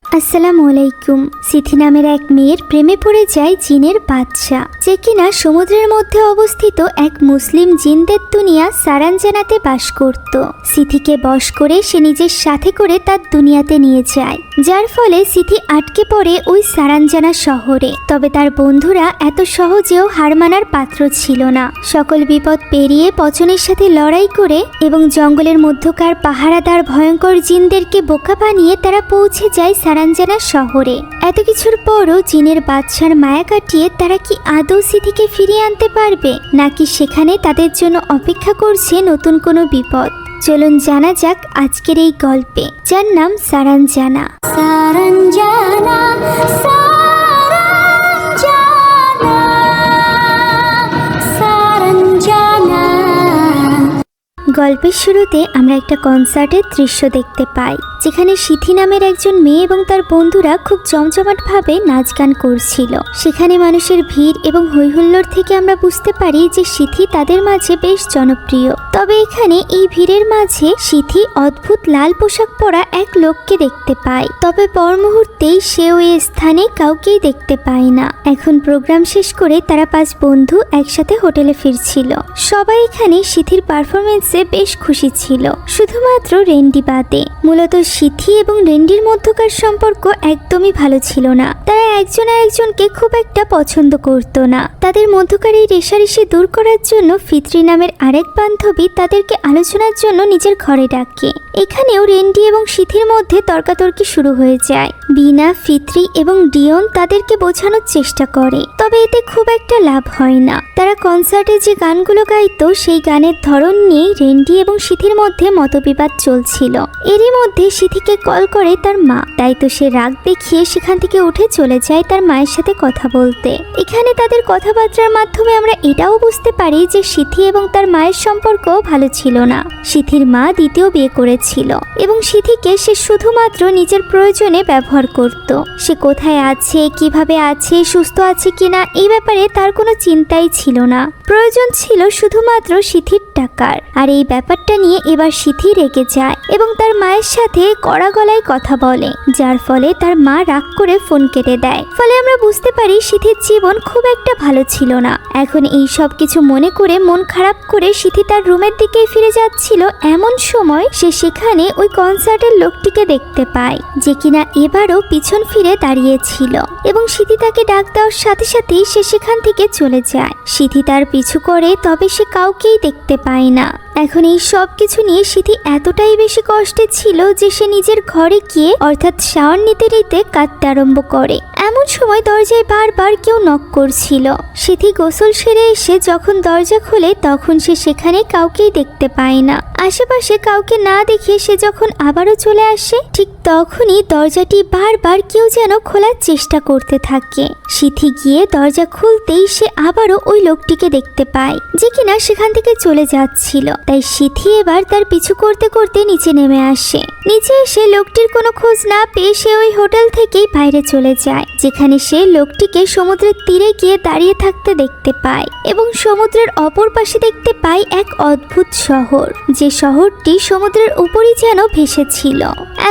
আসসালামু আলাইকুম। সিথি নামের এক মেয়ের প্রেমে পড়ে যায় জিনের বাদশা, যে কিনা সমুদ্রের মধ্যে অবস্থিত এক মুসলিম জিনদের দুনিয়া সারাঞ্জানাতে বাস করত। সিথিকে বশ করে সে নিজের সাথে করে তার দুনিয়াতে নিয়ে যায়, যার ফলে সিথি আটকে পড়ে ওই সারাঞ্জানা শহরে। তবে তার বন্ধুরা এত সহজেও হার মানার পাত্র ছিল না। সকল বিপদ পেরিয়ে পচনের সাথে লড়াই করে এবং জঙ্গলের মধ্যকার পাহারাদার ভয়ঙ্কর জিনদেরকে বোকা বানিয়ে তারা পৌঁছে যায় সারাঞ্জানা শহরে। এত কিছুর পরও জিনের বাদশার মায়া কাটিয়ে তারা কি আদৌ সিথিকে ফিরিয়ে আনতে পারবে, নাকি সেখানে তাদের জন্য অপেক্ষা করছে নতুন কোনো বিপদ? চলুন জানা যাক আজকের এই গল্পে, যার নাম সারাঞ্জানা। গল্পের শুরুতে আমরা একটা কনসার্টের দৃশ্য দেখতে পাই, যেখানে সিথি নামের একজন মেয়ে এবং তার বন্ধুরা খুব জমজমাটভাবে নাচ গান করছিল। সেখানে মানুষের ভিড় এবং হৈহুল্লোড় থেকে আমরা বুঝতে পারি যে সিথি তাদের মাঝে বেশ জনপ্রিয়। তবে এখানে এই ভিড়ের মাঝে সিথি অদ্ভুত লাল পোশাক পরা এক লোককে দেখতে পায়। তবে পর মুহূর্তেই সে ওই স্থানে কাউকেই দেখতে পায় না। এখন প্রোগ্রাম শেষ করে তারা 5 বন্ধু একসাথে হোটেলে ফিরছিল। সবাই এখানে সিথির পারফরমেন্সে বেশ খুশি ছিল, শুধুমাত্র রেন্ডি বাদে। মূলত সিথি এবং রেন্ডির মধ্যকার সম্পর্ক একদমই ভালো ছিল না। তারা একজন আরেকজনকে খুব একটা পছন্দ করত না। তাদের মধ্যকার এই রেষারেষি দূর করার জন্য ফিত্রি নামের আরেক বান্ধবী তাদেরকে আলোচনার জন্য নিজের ঘরে ডাকে। এখানেও রেন্ডি এবং সিথির মধ্যে তর্কাতর্কি শুরু হয়ে যায়। বিনা, ফিত্রি এবং ডিয়ন তাদেরকে বোঝানোর চেষ্টা করে, তবে এতে খুব একটা লাভ হয় না। তারা কনসার্টে যে গানগুলো গাইতো সেই গানের ধরন নিয়ে রেন্ডি এবং সিথির মধ্যে মতবিবাদ চলছিল। এরই মধ্যে সিথিকে কল করে তার মা, তাই তো সে রাগ দেখিয়ে সেখান থেকে উঠে চলে যায় তার মায়ের সাথে কথা বলতে। এখানে তাদের কথাবার্তার মাধ্যমে আমরা এটাও বুঝতে পারি যে সিথি এবং তার মায়ের সম্পর্কও ভালো ছিল না। সিথির মা দ্বিতীয় বিয়ে করেছিল এবং সিথিকে সে শুধুমাত্র নিজের প্রয়োজনে ব্যবহার করত। সে কোথায় আছে, কিভাবে আছে, সুস্থ আছে কিনা এই ব্যাপারে তার কোনো চিন্তাই ছিল না। প্রয়োজন ছিল শুধুমাত্র সিথির টাকার। আর এই ব্যাপারটা নিয়ে এবার সিথি রেগে যায় এবং তার মায়ের সাথে কড়া গলায় কথা বলে, যার ফলে তার মা রাগ করে ফোন কেটে দেয়। ফলে আমরা বুঝতে পারি সিথির জীবন খুব একটা ভালো ছিল না। এখন এই সব কিছু মনে করে মন খারাপ করে সিথি তার রুমের দিকে ফিরে যাচ্ছিল। এমন সময় সে সেখানে ওই কনসার্টের লোকটিকে দেখতে পায়, যে কিনা এবারও পিছন ফিরে দাঁড়িয়েছিল এবং সিথি তাকে ডাক দেওয়ার সাথে সাথেই সে সেখান থেকে চলে যায়। সিথি তার পিছু করে, তবে সে কাউকেই দেখতে পায় না। এখন এই সব কিছু নিয়ে সিথি এতটাই বেশি কষ্টে ছিল যে সে নিজের ঘরে গিয়ে অর্থাৎ শাওয়ার নিতে নিতে কাঁদতে আরম্ভ করে। এমন সময় দরজায় বারবার কেউ নক করছিল। সিথি গোসল সেরে এসে যখন দরজা খোলে তখন সে সেখানে কাউকেই দেখতে পায় না। আশেপাশে কাউকে না দেখে সে যখন আবারও চলে আসে, ঠিক তখনই দরজাটি বারবার কেউ যেন খোলার চেষ্টা করতে থাকে। সিথি গিয়ে দরজা খুলতেই সে আবারও ওই লোকটিকে দেখতে পায়, যে কিনা সেখান থেকে চলে যাচ্ছিল। তাই সিথি এবার তার পিছু করতে করতে নিচে নেমে আসে। নিচে এসে লোকটির কোনো খোঁজ না পেয়ে সে ওই হোটেল থেকেই বাইরে চলে যায়, যেখানে সে লোকটিকে সমুদ্রের তীরে গিয়ে দাঁড়িয়ে থাকতে দেখতে পায় এবং সমুদ্রের অপর পাশে দেখতে পায় এক অদ্ভুত শহর, যে শহরটি সমুদ্রের উপরই যেন ভেসেছিল।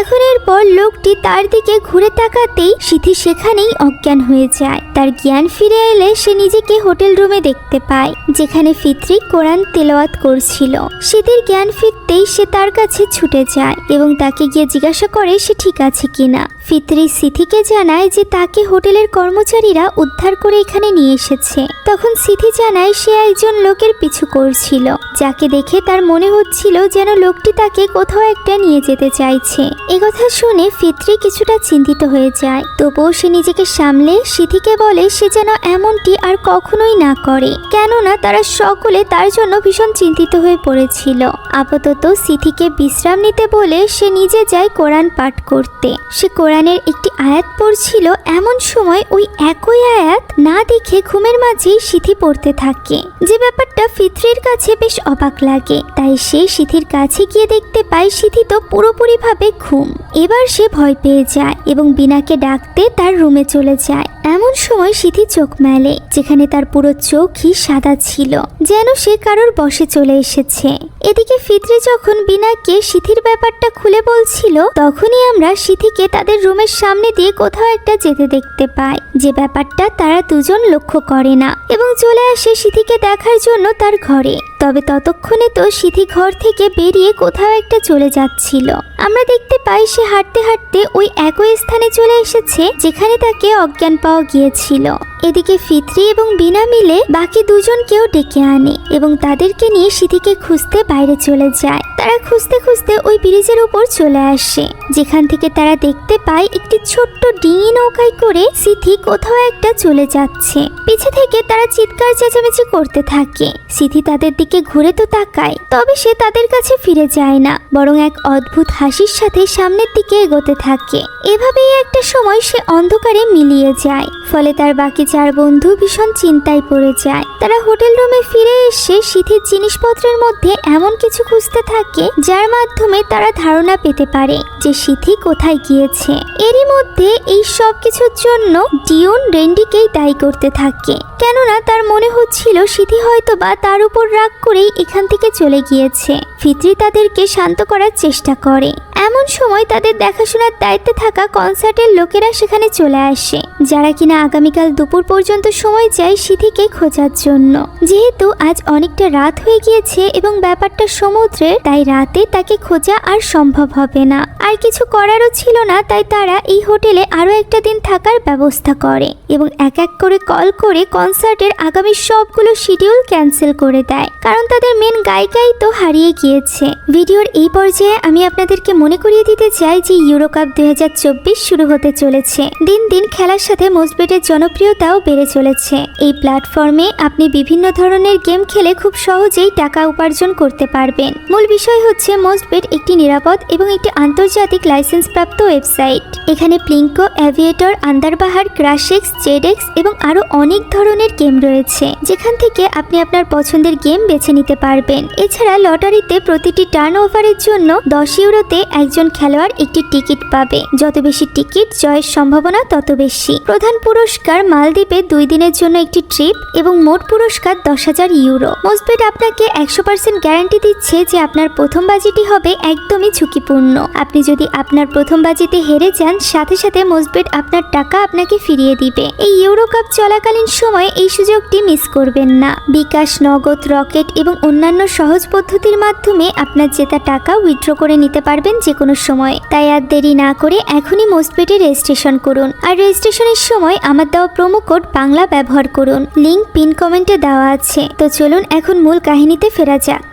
এখন এরপর লোকটি তার দিকে ঘুরে তাকাতেই সিথি সেখানেই অজ্ঞান হয়ে যায়। তার জ্ঞান ফিরে এলে সে নিজেকে হোটেল রুমে দেখতে পায়, যেখানে ফিত্রি কোরআন তেলাওয়াত করছিল। সিথির জ্ঞান ফিরতেই সে তার কাছে ছুটে যায় এবং তাকে গিয়ে জিজ্ঞাসা করে সে ঠিক আছে কিনা। ফিত্রি সিথিকে জানায় যে তাকে হোটেলের কর্মচারীরা উদ্ধার করে এখানে নিয়ে এসেছে। তখন সিথি জানায় সে একজন লোকের পিছু করছিল, যাকে দেখে তার মনে হচ্ছিল যেন লোকটি তাকে কোথাও একটা নিয়ে যেতে চাইছে। একথা শুনে ফিত্রি কিছুটা চিন্তিত হয়ে যায়, তবুও সে নিজেকে সামলে সিথিকে বলে সে যেন এমনটি আর কখনোই না করে, কেননা তারা সকলে তার জন্য ভীষণ চিন্তিত হয়ে পড়েছিল। আপাতত সিথিকে বিশ্রাম নিতে বলে সে নিজে যায় কোরআন পাঠ করতে। সে কোরআনের একটি আয়াত পড়ছিল। এমন সময় ওই একই আয়াত না দেখে ঘুমের মাঝেই সিথি পড়তে থাকে, যে ব্যাপারটা ফিত্রির কাছে বেশ অবাক লাগে। তাই সে সিথির কাছে গিয়ে দেখতে পায় সিথি তো পুরোপুরিভাবে ঘুম। এবার সে ভয় পেয়ে যায় এবং বিনাকে ডাকতে তার রুমে চলে যায়। এমন সময় সিথি চোখ মেলে, যেখানে তার পুরো চোখই সাদা ছিল, যেন সে কারোর বশে চলে এসেছে। এদিকে ফিত্রি যখন বিনাকে সিথির ব্যাপারটা খুলে বলছিল, তখনই আমরা সিথিকে তাদের রুমের সামনে দিয়ে কোথাও একটা যেতে দেখতে পায়, যে ব্যাপারটা তারা দুজন লক্ষ্য করে না এবং চলে আসে সিথিকে দেখার জন্য তার ঘরে। তবে ততক্ষণে তো সিথি ঘর থেকে বেরিয়ে কোথাও একটা চলে যাচ্ছিল। আমরা দেখতে পাই সে হাঁটতে হাঁটতে ওই একই স্থানে চলে এসেছে যেখানে তাকে অজ্ঞান পাওয়া গিয়েছিল। এদিকে ফিত্রি এবং বিনা মিলে বাকি দুজনকেও ডেকে আনে এবং তাদেরকে নিয়ে সিথিকে খুঁজতে বাইরে চলে যায়। তারা খুঁজতে খুঁজতে ওই ব্রিজের উপর চলে আসে, যেখান থেকে তারা দেখতে পায় একটি ছোট্ট ডিঙি নৌকায় করে সিথি কোথাও একটা চলে যাচ্ছে। পিছে থেকে তারা চিৎকার চেঁচামেচি করতে থাকে। সিথি তাদের দিকে ঘুরে তো তাকায়, তবে সে তাদের কাছে ফিরে যায় না, বরং এক অদ্ভুত হাসির সাথে সামনের দিকে এগোতে থাকে। এভাবেই একটা সময় সে অন্ধকারে মিলিয়ে যায়। ফলে তার বাকি 4 বন্ধু ভীষণ চিন্তায় পড়ে যায়। তারা হোটেল রুমে ফিরে এসে সিথির জিনিসপত্রের মধ্যে এমন কিছু খুঁজতে থাকে যার মাধ্যমে তারা ধারণা পেতে পারে যে সিথি কোথায় গিয়েছে। এরই মধ্যে এই সব কিছুর জন্য ডিওন রেন্ডিকেই দায়ী করতে থাকে, কেননা তার মনে হচ্ছিল সিথি হয়তো বা তার উপর রাগ করেই এখান থেকে চলে গিয়েছে। ফিত্রি তাদেরকে শান্ত করার চেষ্টা করে। এমন সময় তাদের দেখাশোনার দায়িত্বে থাকা কনসার্টের লোকেরা সেখানে চলে আসে, যারা কিনা আগামীকাল দুপুর পর্যন্ত সময় চায় সিথিকে খোঁজার জন্য। যেহেতু আজ অনেকটা রাত হয়ে গিয়েছে এবং ব্যাপারটা সমুদ্রের, তাই রাতে তাকে খোঁজা আর সম্ভব হবে না। আর কিছু করারও ছিল না, তাই তারা এই হোটেলে আরো একটা দিন থাকার ব্যবস্থা করে এবং এক এক করে কল করে কনসার্টের আগামী সবগুলো শিডিউল ক্যান্সেল করে দেয়, কারণ তাদের মেন গায়িকাই তো হারিয়ে গিয়েছে। ভিডিওর এই পর্যায়ে আমি আপনাদেরকে মনে করিয়ে দিতে চাই যে ইউরো কাপ 2024 শুরু হতে চলেছে। দিন দিন খেলার সাথে মোস্টবেটের জনপ্রিয়তাও বেড়ে চলেছে। এই প্ল্যাটফর্মে আপনি বিভিন্ন ধরনের গেম খেলে খুব সহজেই টাকা উপার্জন করতে পারবেন। মূল বিষয় হচ্ছে মোস্টবেট একটি নিরাপদ এবং একটি আন্তর্জাতিক লাইসেন্স প্রাপ্ত ওয়েবসাইট। এখানে প্লিঙ্কো, অ্যাভিয়েটর, আন্দারবাহার, ক্রাশেক্স, জেডেক্স এবং আরো অনেক ধরনের গেম রয়েছে, যেখান থেকে আপনি আপনার পছন্দের গেম বেছে নিতে পারবেন। এছাড়া লটারিতে প্রতিটি টার্ন ওভারের জন্য 10 ইউরোতে একজন খেলোয়াড় একটি টিকিট পাবে। যত বেশি টিকিট, জয়ের সম্ভাবনা তত বেশি। প্রধান পুরস্কার মালদ্বীপে 2 দিনের জন্য একটি ট্রিপ এবং মোট পুরস্কার 10,000 ইউরো। মোস্টবেট আপনাকে 100% গ্যারান্টি দিচ্ছে যে আপনার প্রথম বাজিটি হবে একদমই ঝুঁকিপূর্ণ। আপনি যদি আপনার প্রথম বাজিতে হেরে যান, সাথে সাথে মোস্টবেট আপনার টাকা আপনাকে ফিরিয়ে দিবে। এই ইউরো কাপ চলাকালীন সময়ে এই সুযোগটি মিস করবেন না। বিকাশ, নগদ, রকেট এবং অন্যান্য সহজ পদ্ধতির মাধ্যমে আপনার জেতা টাকা উইথড্র করে নিতে পারবেন যে কোনো সময়। তাই আর দেরি না করে এখনই মোস্টবেটে রেজিস্ট্রেশন করুন। আর রেজিস্ট্রেশনের সময় আমার দেওয়া প্রোমো কোড বাংলা ব্যবহার করুন। লিংক পিন কমেন্টে দেওয়া আছে। তো চলুন এখন মূল কাহিনীতে ফেরা যাক।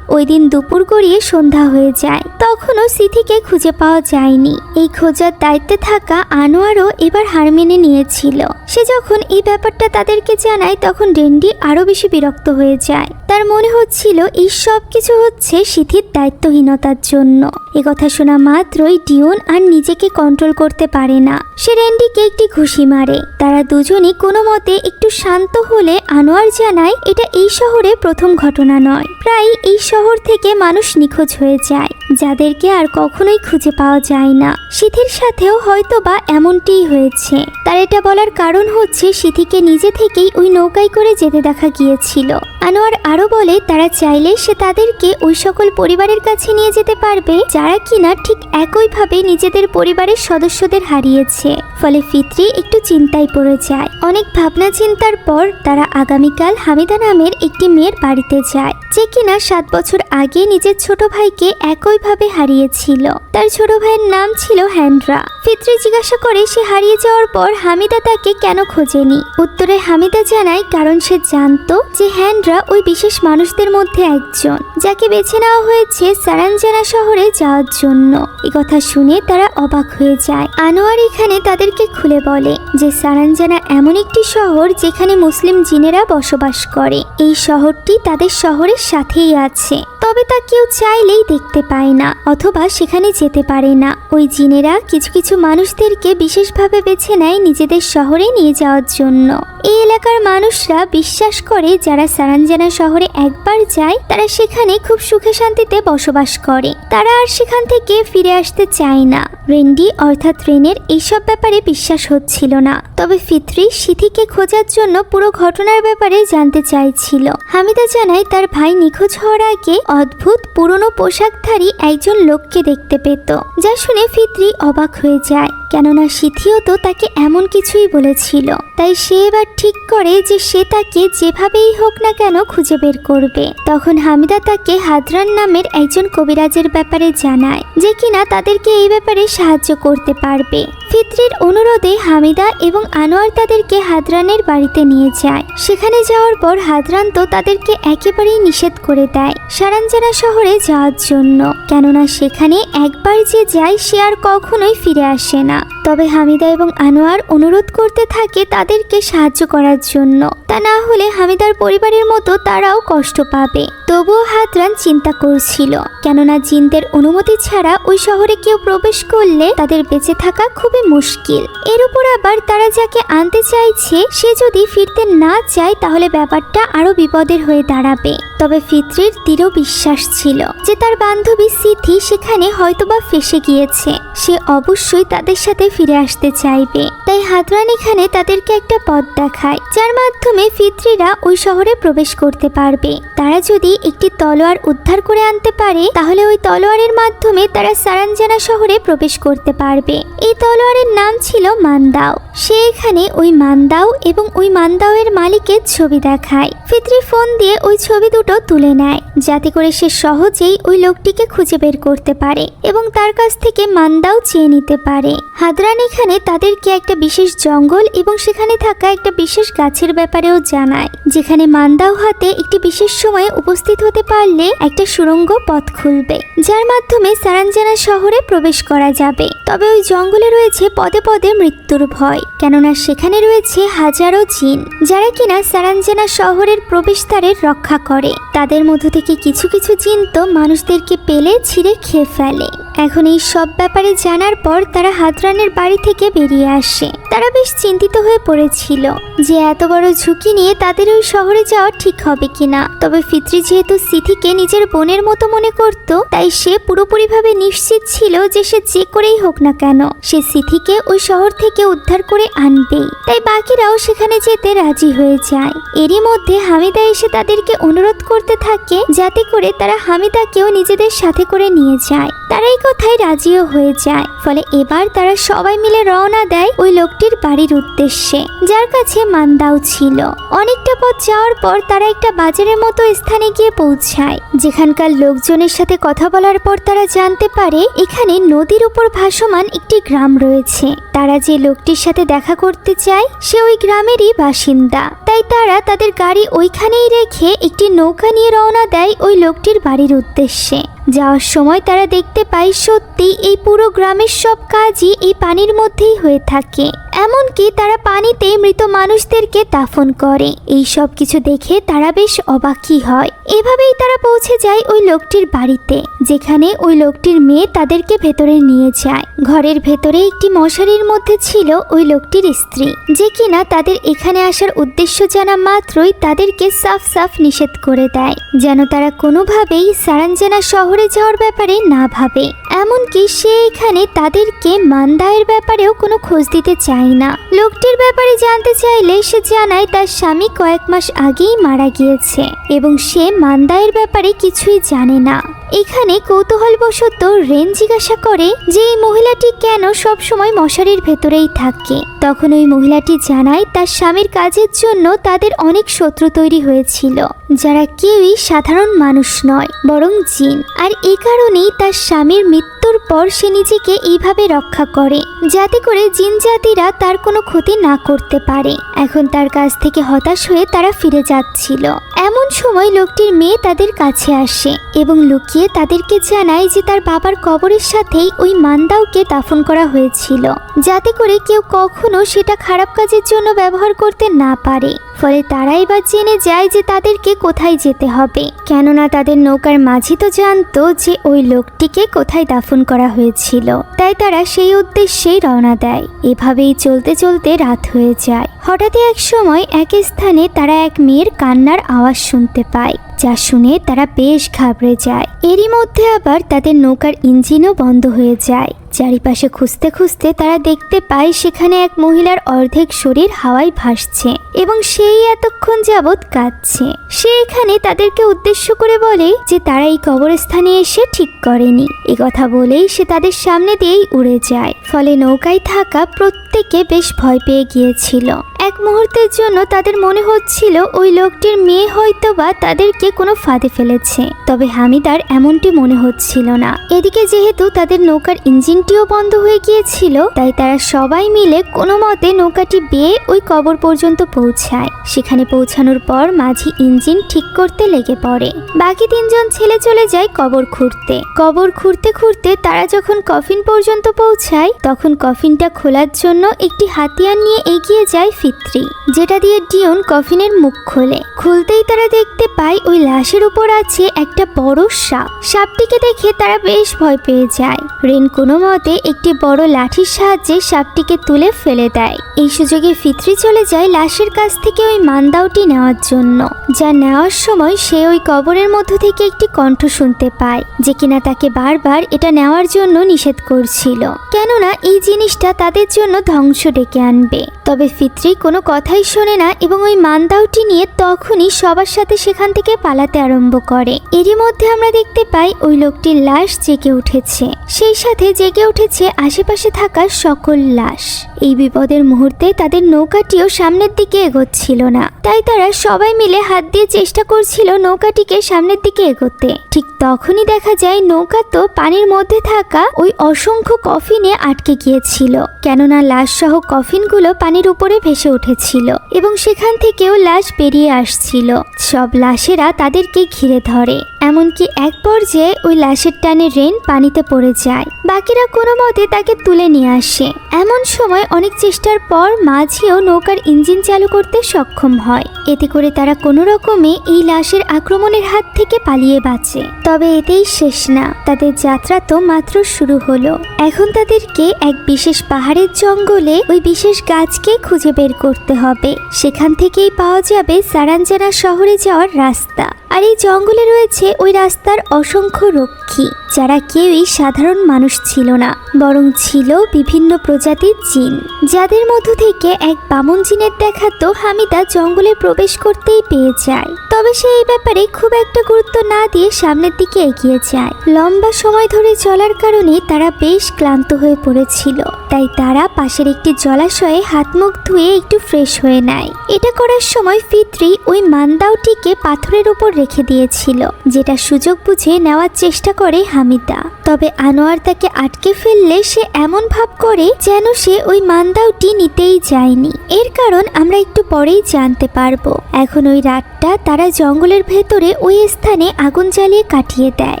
ওই দিন দুপুর গড়িয়ে সন্ধ্যা হয়ে যায়, তখনও সিথিকে খুঁজে পাওয়া যায়নি। এই খোঁজার দায়িত্বে থাকা আনোয়ারও এবার হার মেনে নিয়েছিল। সে যখন এই ব্যাপারটা তাদেরকে জানায়, তখন রেন্ডি আরো বেশি বিরক্ত হয়ে যায়। তার মনে হচ্ছিল এই সব কিছু হচ্ছে সিথির দায়িত্বহীনতার জন্য। একথা শোনা মাত্রই ডিওন আর নিজেকে কন্ট্রোল করতে পারে না। সে রেন্ডিকে একটি ঘুষি মারে। তারা দুজনই কোনো মতে একটু শান্ত হলে আনোয়ার জানায় এটা এই শহরে প্রথম ঘটনা নয়। প্রায় এই শহর থেকে মানুষ নিখোঁজ হয়ে যায়, যাদেরকে আর কখনোই খুঁজে পাওয়া যায় না। সিথির সাথেও হয়তো বা এমনটিই হয়েছে। তার এটা বলার কারণ হচ্ছে সিথিকে নিজে থেকেই ওই নৌকায় করে যেতে দেখা গিয়েছিল। আনোয়ার আরো বলে তারা চাইলে সে তাদেরকে ওই সকল পরিবারের কাছে নিয়ে যেতে পারবে যারা কিনা ঠিক একইভাবে নিজেদের পরিবারের সদস্যদের হারিয়েছে। ফলে ফিত্রি একটু চিন্তায় পড়ে যায়। অনেক ভাবনা চিন্তার পর তারা আগামীকাল হামিদা নামের একটি মেয়ের বাড়িতে যায়, যে কিনা 7 বছর আগে নিজের ছোট ভাইকে একইভাবে হারিয়েছিল। তার ছোট ভাইয়ের নাম ছিল হ্যান্ড্রা। ফিত্রি জিজ্ঞাসা করে সে হারিয়ে যাওয়ার পর হামিদা তাকে কেন খোঁজেনি। উত্তরে হামিদা জানায় কারণ সে জানতো যে হ্যান্ড্রা ওই বিশেষ মানুষদের মধ্যে একজন, যাকে বেছে নেওয়া হয়েছে সারানজানা শহরে যাওয়ার জন্য। এই কথা শুনে তারা অবাক হয়ে যায়। আনোয়ার এখানে তাদেরকে খুলে বলে যে সারানজানা এমন একটি শহর যেখানে মুসলিম জিনেরা বসবাস করে। এই শহরটি তাদের শহরের সাথেই আছে, তবে তা কেউ চাইলেই দেখতে পায় না অথবা সেখানে যেতে পারে না। ওই জিনেরা কিছু কিছু মানুষদেরকে বিশেষভাবে বেছে নেয় নিজেদের শহরে নিয়ে যাওয়ার জন্য। এই এলাকার মানুষরা বিশ্বাস করে যারা সারানজানা শহরে একবার যায় তারা সেখানে খুব সুখে শান্তিতে বসবাস করে। তারা আর সেখান থেকে ফিরে আসতে চায় না। রেন্ডি অর্থাৎ রেনের এইসব ব্যাপারে বিশ্বাস হচ্ছিল না। তবে ফিত্রি সিথিকে খোঁজার জন্য পুরো ঘটনার ব্যাপারে জানতে চাইছিল। হামিদা জানায় তার ভাই নিখোঁজ হওয়ার আগে অদ্ভুত পুরনো পোশাকধারী একজন লোককে দেখতে পেত, যা শুনে ফিত্রি অবাক হয়ে যায়। কেননা সিথিও তো তাকে এমন কিছুই বলেছিল। তাই সে এবার ঠিক করে যে সে তাকে যেভাবেই হোক না কেন খুঁজে বের করবে। তখন হামিদা তাকে হাদরান নামের একজন কবিরাজের ব্যাপারে জানায় যে কিনা তাদেরকে এই ব্যাপারে সাহায্য করতে পারবে। ফিতরির অনুরোধে হামিদা এবং আনোয়ার তাদেরকে হাদরানের বাড়িতে নিয়ে যায়। সেখানে যাওয়ার পর হাদরান তো তাদেরকে একেবারেই নিষেধ করে দেয় সারাঞ্জানা শহরে যাওয়ার জন্য, কেননা সেখানে একবার যে যায় সে আর কখনোই ফিরে আসে না। তবে হামিদা এবং আনোয়ার অনুরোধ করতে থাকে তাদেরকে সাহায্য করার জন্য, তা না হলে হামিদার পরিবারের মতো তারাও কষ্ট পাবে। তবুও হাদরান চিন্তা করছিল, কেননা জিনদের অনুমতি ছাড়া ওই শহরে কেউ প্রবেশ করলে তাদের বেঁচে থাকা খুবই মুশকিল। এর উপর আবার তারা যাকে আনতে চাইছে সে যদি ফিরতে না চায় তাহলে ব্যাপারটা আরো বিপদের হয়ে দাঁড়াবে। তবে ফিতরির দৃঢ় বিশ্বাস ছিল যে তার বান্ধবী সিথি সেখানে হয়তোবা ফেসে গিয়েছে, সে অবশ্যই তাদের সাথে ফিরে আসতে চাইবে। তাই হাদরান এখানে তাদেরকে একটা পথ দেখায় যার মাধ্যমে ফিতরিরা ওই শহরে প্রবেশ করতে পারবে। তারা যদি একটি তলোয়ার উদ্ধার করে আনতে পারে তাহলে ওই তলোয়ারের মাধ্যমে তারা সারাঞ্জানা শহরে প্রবেশ করতে পারবে। এই তলোয়ারের নাম ছিল মান্দাও। সে এখানে ওই মান্দাও এবং ওই মান্দাওয়ের মালিকের ছবি দেখায়। ফিতরি ফোন দিয়ে ওই ছবি দুটো তুলে নেয় যাতে করে সে সহজেই ওই লোকটিকে খুঁজে বের করতে পারে এবং তার কাছ থেকে মান্দাও চেয়ে নিতে পারে। হাদরান এখানে তাদেরকে একটা বিশেষ জঙ্গল এবং সেখানে থাকা একটা বিশেষ গাছের ব্যাপারেও জানায়, যেখানে মান্দাও হাতে একটি বিশেষ সময়ে উপস্থিত হতে পারলে একটা সুড়ঙ্গ পথ খুলবে যার মাধ্যমে সারাঞ্জানা শহরে প্রবেশ করা যাবে। তবে ওই জঙ্গলে রয়েছে পদে পদে মৃত্যুর ভয়, কেননা সেখানে রয়েছে হাজারো জিন যারা কিনা সারাঞ্জানা শহরের প্রবেশদ্বারের রক্ষা করে। তাদের মধ্য থেকে কিছু কিছু জিন তো মানুষদেরকে পেলে ছিঁড়ে খেয়ে ফেলে। এখন এই সব ব্যাপারে জানার পর তারা হাদরানের বাড়ি থেকে বেরিয়ে আসে। তারা বেশ চিন্তিত হয়ে পড়েছিল যে এত বড় ঝুঁকি নিয়ে তাদের ওই শহরে যাওয়া ঠিক হবে কিনা। তবে ফিতরি যেহেতু সিথিকে নিজের বোনের মতো মনে করত, তাই সে পুরোপুরিভাবে নিশ্চিত ছিল যে সে যে করেই হোক না কেন সে সিথিকে ওই শহর থেকে উদ্ধার করে আনবেই। তাই বাকিরাও সেখানে যেতে রাজি হয়ে যায়। এরই মধ্যে হামিদা এসে তাদেরকে অনুরোধ করতে থাকে যাতে করে তারা হামিদাকেও নিজেদের সাথে করে নিয়ে যায়। তারা এই কথায় রাজিও হয়ে যায়। ফলে এবার তারা সবাই মিলে রওনা দেয় ওই লোকটির বাড়ির উদ্দেশ্যে যার কাছে মান্দাও ছিল। অনেকটা পথ যাওয়ার পর তারা একটা বাজারের মতো স্থানে গিয়ে পৌঁছায়, যেখানকার লোকজনের সাথে কথা বলার পর তারা জানতে পারে এখানে নদীর উপর ভাসমান একটি গ্রাম রয়েছে। তারা যে লোকটির সাথে দেখা করতে চায় সে ওই গ্রামেরই বাসিন্দা। তাই তারা তাদের গাড়ি ওইখানেই রেখে একটি নৌকা নিয়ে রওনা দেয় ওই লোকটির বাড়ির উদ্দেশ্যে। যাওয়ার সময় তারা দেখতে পায় সত্যি এই পুরো গ্রামের সব কাজই এই পানির মধ্যেই হয়ে থাকে, এমনকি তারা পানিতে মৃত মানুষদেরকে দাফন করে। এই সব কিছু দেখে তারা বেশ অবাকই হয়। এভাবেই তারা পৌঁছে যায় ওই লোকটির বাড়িতে, যেখানে ওই লোকটির মেয়ে তাদেরকে ভেতরে নিয়ে যায়। ঘরের ভেতরে একটি মশারির মধ্যে ছিল ওই লোকটির স্ত্রী, যে কিনা তাদের এখানে আসার উদ্দেশ্য জানা মাত্রই তাদেরকে সাফ সাফ নিষেধ করে দেয় যেন তারা কোনোভাবেই সারাঞ্জানা শহরে যাওয়ার ব্যাপারে না ভাবে। এমনকি সে এখানে তাদেরকে মান্দায়ের ব্যাপারেও কোনো খোঁজ দিতে চায় না। লোকটির ব্যাপারে জানতে চাইলে সে জানায় তার স্বামী কয়েক মাস আগেই মারা গিয়েছে এবং সে মান্দায়ের ব্যাপারে কিছুই জানে না। এখানে কৌতূহলবশত রেন জিজ্ঞাসা করে যে এই মহিলাটি কেন সব সময় মশারির ভেতরেই থাকে। তখন ওই মহিলাটি জানায় তার স্বামীর কাজের জন্য তাদের অনেক শত্রু তৈরি হয়েছিল, যারা কেউই সাধারণ মানুষ নয় বরং জিন। আর এই কারণেই তার স্বামীর মৃত্যুর পর সে নিজেকে এইভাবে রক্ষা করে যাতে করে জিন জাতিরা তার কোনো ক্ষতি না করতে পারে। এখন তার কাছ থেকে হতাশ হয়ে তারা ফিরে যাচ্ছিল। এমন সময় লোকটির মেয়ে তাদের কাছে আসে এবং লুকিয়ে তাদেরকে জানায় যে তার বাবার কবরের সাথেই ওই মান্দাওকে দাফন করা হয়েছিল, যাতে করে কেউ কখনো সেটা খারাপ কাজের জন্য ব্যবহার করতে না পারে। ফলে তারা এবার জেনে যায় যে তাদেরকে কোথায় যেতে হবে, কেননা তাদের নৌকার মাঝি তো জানতো যে ওই লোকটিকে কোথায় দাফন করা হয়েছিল। তাই তারা সেই উদ্দেশ্যেই রওনা দেয়। এভাবেই চলতে চলতে রাত হয়ে যায়। হঠাৎই এক সময় এক স্থানে তারা এক মেয়ের কান্নার আওয়াজ শুনতে পায়, যা শুনে তারা বেশ ঘাবড়ে যায়। এরই মধ্যে আবার তাদের নৌকার ইঞ্জিনও বন্ধ হয়ে যায়, চারিপাশে খুঁজতে খুঁজতে তারা দেখতে পায় সেখানে এক মহিলার অর্ধেক শরীর হাওয়ায় ভাসছে এবং সেই এতক্ষণ যাবৎ কাঁদছে। সে এখানে তাদেরকে উদ্দেশ্য করে বলে যে তারা এই কবরস্থানে এসে ঠিক করেনি। এ কথা বলেই সে তাদের সামনে দিয়েই উড়ে যায়। ফলে নৌকায় থাকা প্রত্যেকে বেশ ভয় পেয়ে গিয়েছিল। এক মুহূর্তের জন্য তাদের মনে হচ্ছিল ওই লোকটির মেয়ে হয়তোবা তাদেরকে কোনো ফাঁদে ফেলেছে, তবে হামিদার এমনটি মনে হচ্ছিল না। এদিকে যেহেতু তাদের নৌকার ইঞ্জিনটিও বন্ধ হয়ে গিয়েছিল, তাই তারা সবাই মিলে কোনো মতে নৌকাটি বেয়ে ওই কবর পর্যন্ত পৌঁছায়। সেখানে পৌঁছানোর পর মাঝি ইঞ্জিন ঠিক করতে লেগে পড়ে। বাকি তিনজন ছেলে চলে যায় কবর খুঁড়তে। কবর খুঁড়তে খুঁড়তে তারা যখন কফিন পর্যন্ত পৌঁছায়, তখন কফিনটা খোলার জন্য একটি হাতিয়ার নিয়ে এগিয়ে যায় ফিত্রি, যেটা দিয়ে ডিওন কফিনের মুখ খোলে। খুলতেই তারা দেখতে পায় ওই লাশের উপর আছে একটা বড় সাপ। সাপটিকে দেখে তারা বেশ ভয় পেয়ে যায়। রেন কোনো মতে একটি বড় লাঠির সাহায্যে সাপটিকে তুলে ফেলে দেয়। এই সুযোগে ফিত্রি চলে যায় লাশের কাছ থেকে ওই মানদাওটি নেওয়ার জন্য। যা নেওয়ার সময় সে ওই কবরের মধ্য থেকে একটি কণ্ঠ শুনতে পায়, যে কিনা তাকে বারবার এটা নেওয়ার জন্য নিষেধ করছিল, কেননা এই জিনিসটা তাদের জন্য ধ্বংস ডেকে আনবে। তবে ফিত্রি কোনো কথাই শোনে না এবং ওই মানদাওটি নিয়ে তখনই সবার সাথে সেখান থেকে পালাতে আরম্ভ করে। এরই মধ্যে আমরা দেখতে পাই ওই লোকটির লাশ জেগে উঠেছে, সেই সাথে জেগে উঠেছে আশেপাশে থাকা সকল লাশ। এই বিপদের মুহূর্তে তাদের নৌকাটিও সামনের দিকে এগোচ্ছিল না, তাই তারা সবাই মিলে হাত দিয়ে চেষ্টা করছিল নৌকাটিকে সামনের দিকে এগোতে। ঠিক তখনই দেখা যায় নৌকা তো পানির মধ্যে থাকা ওই অসংখ্য কফিনে আটকে গিয়েছিল, কেননা লাশ সহ কফিনগুলো পানির উপরে ভেসে উঠেছিল এবং সেখান থেকেও লাশ বেরিয়ে আসছিল। সব লাশেরা তাদেরকে ঘিরে ধরে, এমনকি এক পর্যায়ে ওই লাশের টানে রেন পানিতে পড়ে যায়। বাকিরা কোনো মতে তাকে তুলে নিয়ে আসে। এমন সময় অনেক চেষ্টার পর মাঝিও নৌকার ইঞ্জিন চালু করতে সক্ষম হয়। এতে করে তারা কোনো রকমে এই লাশের আক্রমণের হাত থেকে পালিয়ে বাঁচে। তবে এতেই শেষ না, তাদের যাত্রা তো মাত্র শুরু হলো। এখন তাদেরকে এক বিশেষ পাহাড়ের জঙ্গলে ওই বিশেষ গাছকে খুঁজে বের করতে হবে। সেখান থেকেই পাওয়া যাবে সারাঞ্জানা শহরে যাওয়ার রাস্তা। আর এই জঙ্গলে রয়েছে ওই রাস্তার অসংখ্য রক্ষী, যারা কেউই সাধারণ মানুষ ছিল না, বরং ছিল বিভিন্ন প্রজাতির জিন, যাদের মধ্য থেকে এক বামন জিনের দেখা তো হামিদা জঙ্গলে প্রবেশ করতেই পেয়ে যায়। তবে সে এই ব্যাপারে খুব একটা গুরুত্ব না দিয়ে সামনের দিকে এগিয়ে যায়। লম্বা সময় ধরে চলার কারণে তারা বেশ ক্লান্ত হয়ে পড়েছিল, তাই তারা পাশের একটি জলাশয়ে হাত মুখ ধুয়ে একটু ফ্রেশ হয়ে নেয়। এটা করার সময় ফিত্রি ওই মানদাওটিকে পাথরের উপর রেখে দিয়েছিল, যেটা সুযোগ বুঝে নেওয়ার চেষ্টা করে হামিদা। তবে আনোয়ার তাকে আটকে ফেললে সে এমন ভাব করে যেন সে ওই মানদাওটি নিতেই যায়নি। এর কারণ আমরা একটু পরেই জানতে পারবো। এখন ওই রাতটা তারা জঙ্গলের ভেতরে ওই স্থানে আগুন জ্বালিয়ে কাটিয়ে দেয়।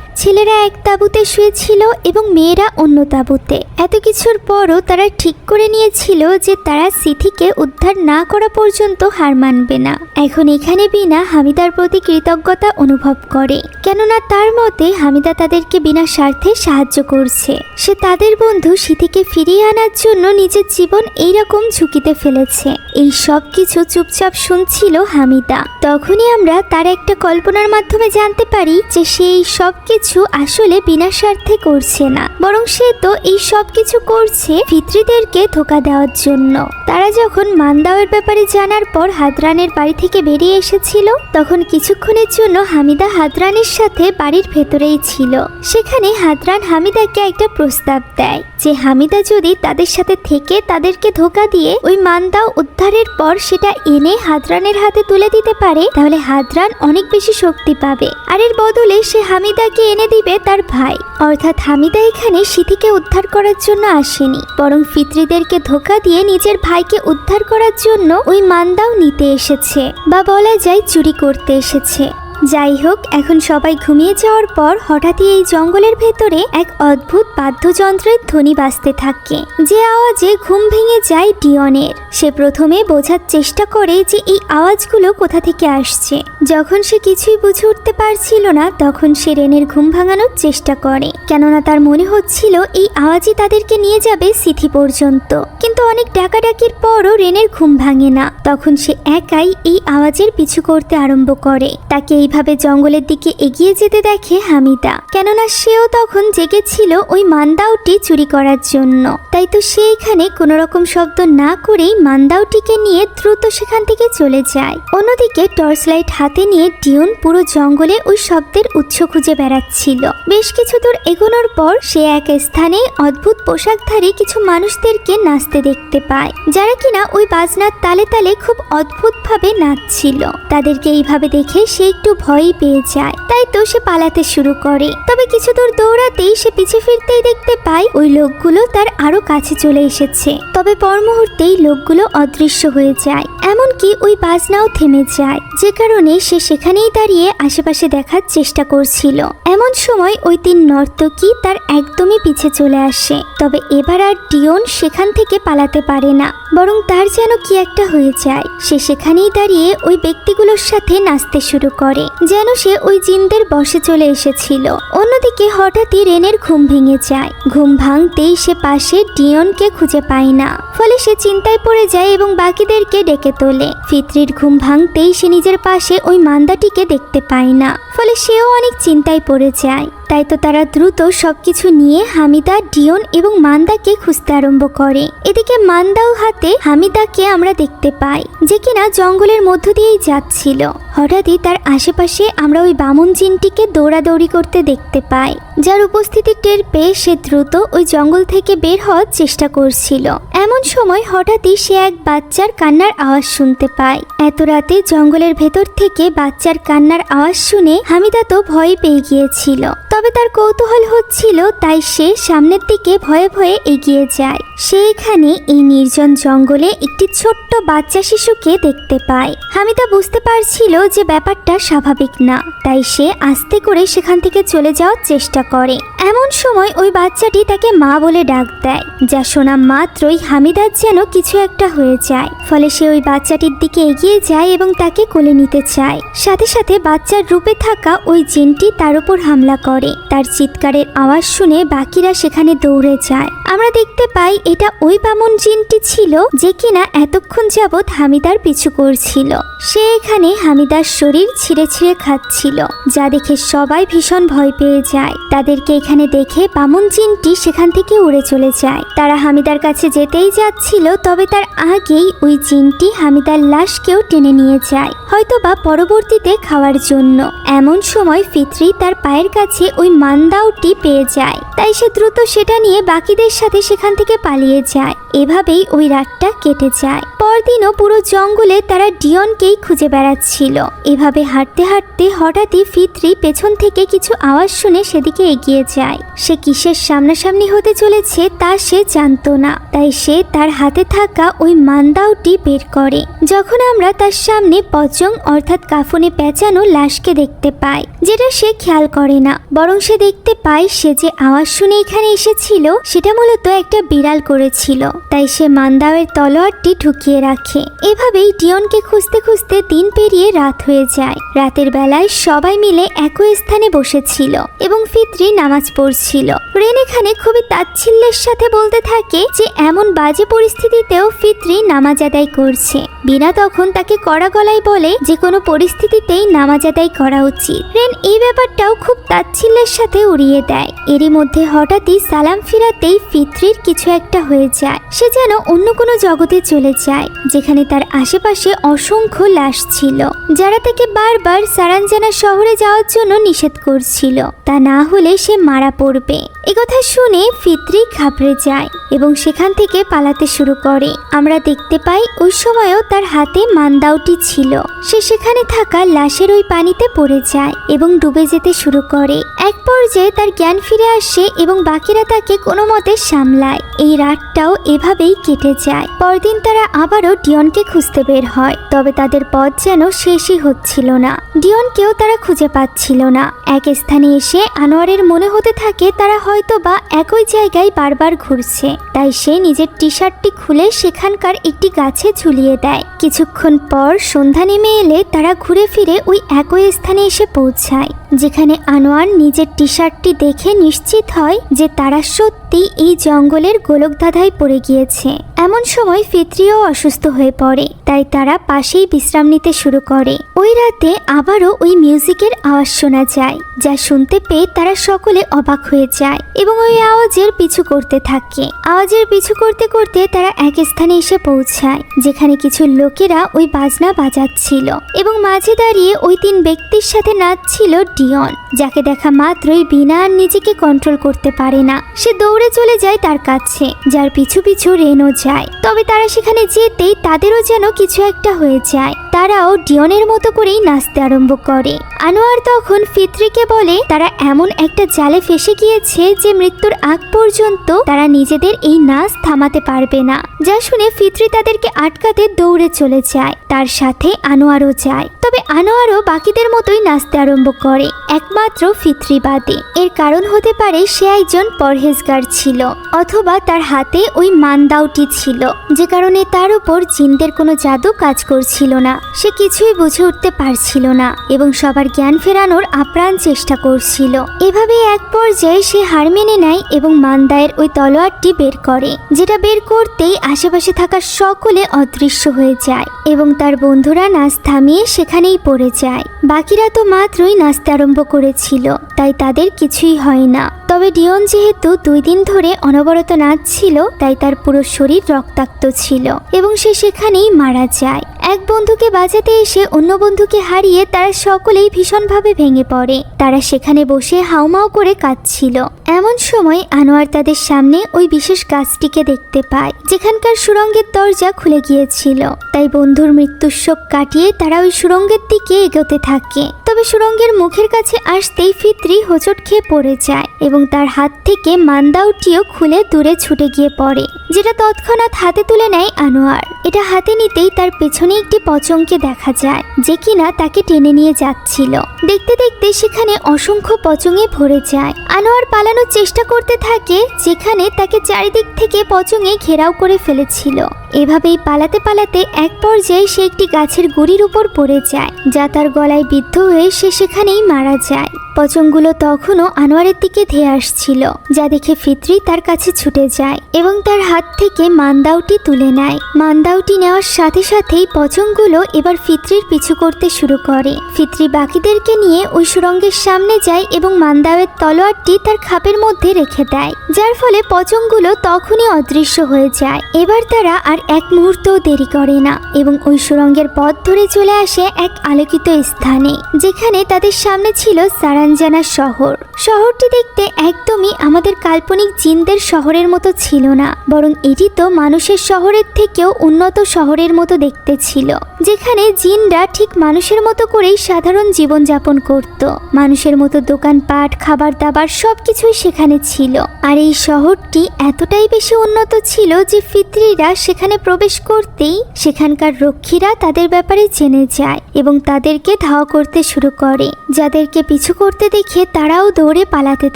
ছেলেরা এক তাঁবুতে শুয়েছিল এবং মেয়েরা অন্য তাঁবুতে। এত কিছুর পরও তারা ঠিক করে নিয়েছিল যে তারা সিথিকে উদ্ধার না করা পর্যন্ত হার মানবে না। এখন এখানে বিনা হামিদার প্রতি কৃতজ্ঞতা অনুভব করে, কেননা তার মতে হামিদা তাদেরকে বিনা স্বার্থে সাহায্য করছে। সে তাদের বন্ধু সিথিকে ফিরিয়ে আনার জন্য নিজের জীবন এইরকম ঝুঁকিতে ফেলেছে। এই সব কিছু চুপচাপ শুনছিল হামিদা। তখনই আমরা তার একটা কল্পনার মাধ্যমে জানতে পারি যে সে এই সব কিছু আসলে বিনা স্বার্থে করছে না, বরং সে তো এই সব কিছু করছে ফিত্রিদেরকে ধোঁকা দেওয়ার জন্য। তারা যখন মানদাওয়ের ব্যাপারে জানার পর হাদরানের বাড়ি থেকে বেরিয়ে এসেছিল, তখন কিছুক্ষণের জন্য হামিদা হাদরানের সাথে বাড়ির ভেতরেই ছিল। সেখানে হাদরান হামিদাকে একটা প্রস্তাব দেয় যে হামিদা যদি তাদের সাথে থেকে তাদেরকে ধোঁকা দিয়ে ওই মানদাও উদ্ধারের পর সেটা এনে হাদরানের হাতে তুলে দিতে পারে, তাহলে হাদরান অনেক বেশি শক্তি পাবে। আর এর বদলে সে হামিদাকে এনে দিবে তার ভাই। অর্থাৎ হামিদা এখানে সিথিকে উদ্ধার করার জন্য আসেনি, বরং ফিত্রিদেরকে ধোঁকা দিয়ে নিজের ভাইকে উদ্ধার করার জন্য ওই মানদাও নিতে এসেছে, বা বলা যায় চুরি করতে এসেছে। যাই হোক, এখন সবাই ঘুমিয়ে যাওয়ার পর হঠাৎই এই জঙ্গলের ভেতরে এক অদ্ভুত বাদ্যযন্ত্রের ধ্বনি বাজতে থাকে, যে আওয়াজে ঘুম ভেঙে যায় ডিওনের। সে প্রথমে বোঝার চেষ্টা করে যে এই আওয়াজগুলো কোথা থেকে আসছে। যখন সে কিছুই বুঝে উঠতে পারছিল না, তখন সে রেনের ঘুম ভাঙানোর চেষ্টা করে, কেননা তার মনে হচ্ছিল এই আওয়াজই তাদেরকে নিয়ে যাবে সিথি পর্যন্ত। কিন্তু অনেক ডাকাডাকির পরও রেনের ঘুম ভাঙে না। তখন সে একাই এই আওয়াজের পিছু করতে আরম্ভ করে। তাকে এই এইভাবে জঙ্গলের দিকে এগিয়ে যেতে দেখে হামিদা, কেননা সেও তখন জেগেছিল ওই মান্দাওটি চুরি করার জন্য। তাই তো সে এখানে কোনো রকম শব্দ না করেই মান্দাওটিকে নিয়ে দ্রুত সেখান থেকে চলে যায়। অন্যদিকে টর্চ লাইট হাতে নিয়ে ডিওন পুরো জঙ্গলে ওই শব্দের উৎস খুঁজে বেড়াচ্ছিল। বেশ কিছু দূর এগোনোর পর সে এক স্থানে অদ্ভুত পোশাকধারী কিছু মানুষদেরকে নাচতে দেখতে পায়, যারা কিনা ওই বাজনার তালে তালে খুব অদ্ভুতভাবে নাচছিল। তাদেরকে এইভাবে দেখে সে একটু ভয়ই পেয়ে যায়, তাই তো সে পালাতে শুরু করে। তবে কিছু দূর দৌড়াতেই সে পিছে ফিরতেই দেখতে পায় ওই লোকগুলো তার আরো কাছে চলে এসেছে। তবে পর মুহূর্তেই লোকগুলো অদৃশ্য হয়ে যায়, এমনকি ওই বাজনাও থেমে যায়, যে কারণে সে সেখানেই দাঁড়িয়ে আশেপাশে দেখার চেষ্টা করছিল। এমন সময় ওই 3 নর্তকী তার একদমই পিছে চলে আসে। তবে এবার আর ডিওন সেখান থেকে পালাতে পারে না, বরং তার যেন কি একটা হয়ে যায়। সে সেখানেই দাঁড়িয়ে ওই ব্যক্তিগুলোর সাথে নাচতে শুরু করে, যেন সে ওই জিনদের বশে চলে এসেছিল। অন্যদিকে হঠাৎই রেনের ঘুম ভেঙে যায়। ঘুম ভাঙতেই সে পাশে ডিওনকে খুঁজে পায় না, ফলে সে চিন্তায় পড়ে যায় এবং বাকিদেরকে ডেকে তোলে। ফিত্রির ঘুম ভাঙতেই সে নিজের পাশে ওই মান্দাটিকে দেখতে পায় না, ফলে সেও অনেক চিন্তায় পড়ে যায়। তাই তো তারা দ্রুত সবকিছু নিয়ে হামিদা, ডিওন এবং মান্দাকে খুঁজতে আরম্ভ করে। এদিকে মান্দাও হাতে হামিদাকে আমরা দেখতে পাই, যে কিনা জঙ্গলের মধ্য দিয়েই যাচ্ছিল। হঠাৎই তার আশেপাশে আমরা ওই বামুন জিনটিকে দৌড়াদৌড়ি করতে দেখতে পাই, যার উপস্থিতি টের পেয়ে সে দ্রুত ওই জঙ্গল থেকে বের হওয়ার চেষ্টা করছিল। এমন সময় হঠাৎই সে এক বাচ্চার কান্নার আওয়াজ শুনতে পায়। এত রাতে জঙ্গলের ভেতর থেকে বাচ্চার কান্নার আওয়াজ শুনে হামিদা তো ভয় পেয়ে গিয়েছিল। তবে তার কৌতূহল হচ্ছিল, তাই সে সামনের দিকে ভয়ে ভয়ে এগিয়ে যায়। সে এখানে এই নির্জন জঙ্গলে একটি ছোট্ট বাচ্চা শিশুকে দেখতে পায়। হামিদা বুঝতে পারছিল যে ব্যাপারটা স্বাভাবিক না, তাই সে আস্তে করে সেখান থেকে চলে যাওয়ার চেষ্টা করে। এমন সময় ওই বাচ্চাটি তাকে মা বলে ডাক দেয়, যা শোনা মাত্রই হামিদার যেন কিছু একটা হয়ে যায়। ফলে সে ওই বাচ্চাটির দিকে এগিয়ে যায় এবং তাকে কোলে নিতে চায়। সাথে সাথে বাচ্চার রূপে থাকা ওই জিনটি তার উপর হামলা করে। তার চিৎকারের আওয়াজ শুনে বাকিরা সেখানে দৌড়ে যায়। আমরা দেখতে পাই এটা ওই বামুন জিনটি ছিল, যে কিনা এতক্ষণ যাবৎ হামিদার পিছু করছিল। সে এখানে হামিদার শরীর ছিঁড়ে ছিঁড়ে খাচ্ছিল, যা দেখে সবাই ভীষণ ভয় পেয়ে যায়। তাদেরকে এখানে দেখে বামুন জিনটি সেখান থেকে উড়ে চলে যায়। তারা হামিদার কাছে যেতেই যাচ্ছিল, তবে তার আগেই ওই জিনটি হামিদার লাশকেও টেনে নিয়ে যায়, হয়তোবা পরবর্তীতে খাওয়ার জন্য। এমন সময় ফিত্রি তার পায়ের কাছে ওই মান্দাওটি পেয়ে যায়, তাই সে দ্রুত সেটা নিয়ে বাকিদের সাথে সেখান থেকে পালিয়ে যায়। এভাবেই ওই রাতটা কেটে যায়। পরদিনও পুরো জঙ্গলে তারা ডিওনকেই খুঁজে বেড়াচ্ছিল। এভাবে হাঁটতে হাঁটতে হঠাৎই ফিত্রি পেছন থেকে কিছু আওয়াজ শুনে সেদিকে এগিয়ে যায়। সে কিসের সামনাসামনি হতে চলেছে তা সে জানতো না, তাই সে তার হাতে থাকা ওই মান্দাওটি বের করে। যখন আমরা তার সামনে পচং অর্থাৎ কাফনে পেঁচানো লাশকে দেখতে পাই, যেটা সে খেয়াল করে না, বরং সে দেখতে পায় সে যে আওয়াজ শুনে এখানে এসেছিল সেটা মূলত একটা বিড়াল করেছিল। তাই সে মান্দাওয়ের তলোয়ারটি ঢুকিয়ে রাখে। এভাবেই ডিওনকে খুঁজতে খুঁজতে দিন পেরিয়ে রাত হয়ে যায়। রাতের বেলায় সবাই মিলে একই স্থানে বসেছিল এবং ফিত্রি নামাজ পড়ছিল। রেন এখানে খুবই তাচ্ছিল্যের সাথে বলতে থাকে যে এমন বাজে পরিস্থিতিতেও ফিত্রি নামাজ আদায় করছে। বিনা তখন তাকে কড়া গলায় বলে যে কোনো পরিস্থিতিতেই নামাজ আদায় করা উচিত। রেন এই ব্যাপারটাও খুব তাচ্ছিল্যের সাথে উড়িয়ে দেয়। এরই মধ্যে হঠাৎই সালাম ফিরাতেই ফিত্রির কিছু একটা হয়ে যায়। সে যেন অন্য কোনো জগতে চলে যায়, যেখানে তার আশেপাশে অসংখ্য লাশ ছিল, যারা তাকে বারবার সারানজানা শহরে যাওয়ার জন্য নিষেধ করছিল। তা না হলে সে মারা পড়বে। একথা শুনে ফিত্রি ঘাবড়ে যায় এবং সেখান থেকে পালাতে শুরু করে। আমরা দেখতে পাই ওই সময়ও তার হাতে মান্দাওটি ছিল। সে সেখানে থাকা লাশের ওই পানিতে পড়ে যায় এবং ডুবে যেতে শুরু করে। এক পর্যায়ে তার জ্ঞান ফিরে আসে এবং বাকিরা তাকে কোনো মতে সামলায়। এই রাতটাও এভাবেই কেটে যায়। পরদিন তারা আবারও ডিওনকে খুঁজতে বের হয়, তবে তাদের পথ যেন শেষই হচ্ছিল না। ডিওনকেও তারা খুঁজে পাচ্ছিল না। এক স্থানে এসে আনোয়ারের মনে হতে থাকে তারা হয়তোবা একই জায়গায় বারবার ঘুরছে। তাই সে নিজের টি শার্টটি খুলে সেখানকার একটি গাছে ঝুলিয়ে দেয়। কিছুক্ষণ পর সন্ধ্যা নেমে এলে তারা ঘুরে ফিরে ওই একই স্থানে এসে পৌঁছায়, যেখানে আনোয়ার নিজের টি শার্টটি দেখে নিশ্চিত হয় যে তারা সত্যি এই জঙ্গলের গোলকধাঁধায় পড়ে গিয়েছে। এমন সময় ফিত্রিও অসুস্থ হয়ে পড়ে, তাই তারা পাশেই বিশ্রাম নিতে শুরু করে। ওই রাতে আবারও ওই মিউজিকের আওয়াজ শোনা যায়, যা শুনতে পেয়ে তারা সকলে অবাক হয়ে যায় এবং ওই আওয়াজের পিছু করতে থাকে। আওয়াজের পিছু করতে করতে তারা এক স্থানে এসে পৌঁছায়, যেখানে কিছু লোকেরা ওই বাজনা বাজাচ্ছিল এবং মাঝে দাঁড়িয়ে ওই 3 ব্যক্তির সাথে নাচছিল ডিয়ন, যাকে দেখা মাত্রই বিনা আর নিজেকে কন্ট্রোল করতে পারে না। সে দৌড়ে চলে যায় তার কাছে, যার পিছু পিছু রেনও যায়। তবে তারা সেখানে যেতেই তাদেরও যেন কিছু একটা হয়ে যায়, তারাও ডিয়নের মতো করেই নাচতে আরম্ভ করে। আনোয়ার তখন ফিতরিকে বলে তারা এমন একটা জালে ফেসে গিয়েছে যে মৃত্যুর আগ পর্যন্ত তারা নিজেদের এই নাচ থামাতে পারবে না। যা শুনে ফিতরি তাদেরকে আটকাতে দৌড়ে চলে যায়, তার সাথে আনোয়ারও যায়। তবে আনোয়ারও বাকিদের মতোই নাচতে আরম্ভ করে, একমাত্র ফিতরি বাদে। এর কারণ হতে পারে সে একজন পরহেজগার ছিল, অথবা তার হাতে ওই মানদাওটি ছিল, যে কারণে তার উপর জিনদের কোনো জাদু কাজ করছিল না। সে কিছুই বুঝে উঠতে পারছিল না এবং সবার জ্ঞান ফেরানোর আপ্রাণ চেষ্টা করছিল। এভাবেই এক পর্যায়ে সে হার মেনে নেয় এবং মান্দায়ের ওই তলোয়ারটি বের করে, যেটা বের করতেই আশেপাশে থাকা সকলে অদৃশ্য হয়ে যায় এবং তার বন্ধুরা নাচ থামিয়ে সেখানেই পড়ে যায়। বাকিরা তো মাত্রই নাচতে আরম্ভ করেছিল, তাই তাদের কিছুই হয় না। তবে ডিয়ন যেহেতু 2 দিন ধরে অনবরত নাচছিল, তাই তার পুরো শরীর রক্তাক্ত ছিল এবং সে সেখানেই মারা যায়। এক বন্ধুকে বাঁচাতে এসে অন্য বন্ধুকে হারিয়ে তারা সকলেই ভীষণভাবে ভেঙে পড়ে। তারা সেখানে বসে হাউমাউ করে কাঁদছিল। এমন সময় আনোয়ার তাদের সামনে ওই বিশেষ গাছটিকে দেখতে পায়, যেখানকার সুড়ঙ্গের দরজা খুলে গিয়েছিল। তাই বন্ধুর মৃত্যুর শোক কাটিয়ে তারা ওই সুড়ঙ্গের দিকে এগোতে থাকে। তবে সুড়ঙ্গের মুখের কাছে আসতেই ফিতরি হোঁচট খেয়ে পড়ে যায় এবং তার হাত থেকে মানদাওটিও খুলে দূরে ছুটে গিয়ে পড়ে, যেটা তৎক্ষণাৎ হাতে তুলে নেয় আনোয়ার। এটা হাতে নিতেই তার পেছনে একটি পচংকে দেখা যায়, যে কিনা তাকে টেনে নিয়ে যাচ্ছিল। দেখতে দেখতে সেখানে অসংখ্য পচঙে ভরে যায়। আনোয়ার পালানোর চেষ্টা করতে থাকে, যেখানে তাকে চারিদিক থেকে পচঙে ঘেরাও করে ফেলেছিল। এভাবেই পালাতে পালাতে এক পর্যায়ে সে একটি গাছের গুড়ির উপর পড়ে যায়, যা তার গলায় বিদ্ধ হয়ে সে সেখানেই মারা যায়। পচংগুলো তখনও আনোয়ারের দিকে ধেয়ে আসছিল, যা দেখে ফিতরি তার কাছে ছুটে যায় এবং তার হাত থেকে মানদাওটি তুলে নেয়। মানদাওটি নেওয়ার সাথে সাথেই পচংগুলো এবার ফিতরির পিছু করতে শুরু করে। ফিতরি বাকিদেরকে নিয়ে ওই সুড়ঙ্গের সামনে যায় এবং মানদাওয়ের তলোয়ারটি তার খাপের মধ্যে রেখে দেয়, যার ফলে পচংগুলো তখনই অদৃশ্য হয়ে যায়। এবার তারা আর এক মুহূর্তও দেরি করে না এবং ওই সুড়ঙ্গের পথ ধরে চলে আসে এক আলোকিত স্থানে, যেখানে তাদের সামনে ছিল সারাঞ্জানা শহর। শহরটি দেখতে একদমই আমাদের কাল্পনিক জিনদের শহরের মতো ছিল না, বরং এটি তো মানুষের শহরের থেকেও উন্নত শহরের মতো দেখতে ছিল, যেখানে জিনরা ঠিক মানুষের মতো করেই সাধারণ জীবনযাপন করত। মানুষের মতো দোকানপাট, খাবার দাবার সবকিছুই সেখানে ছিল। আর এই শহরটি এতটাই বেশি উন্নত ছিল যে ফিতরিরা সেখানে প্রবেশ করতেই সেখানকার রক্ষীরা তাদের ব্যাপারে জেনে যায় এবং তাদেরকে ধাওয়া করতে শুরু করে। যাদেরকে পিছু করতে দেখে তারাও দৌড়ে পালাতে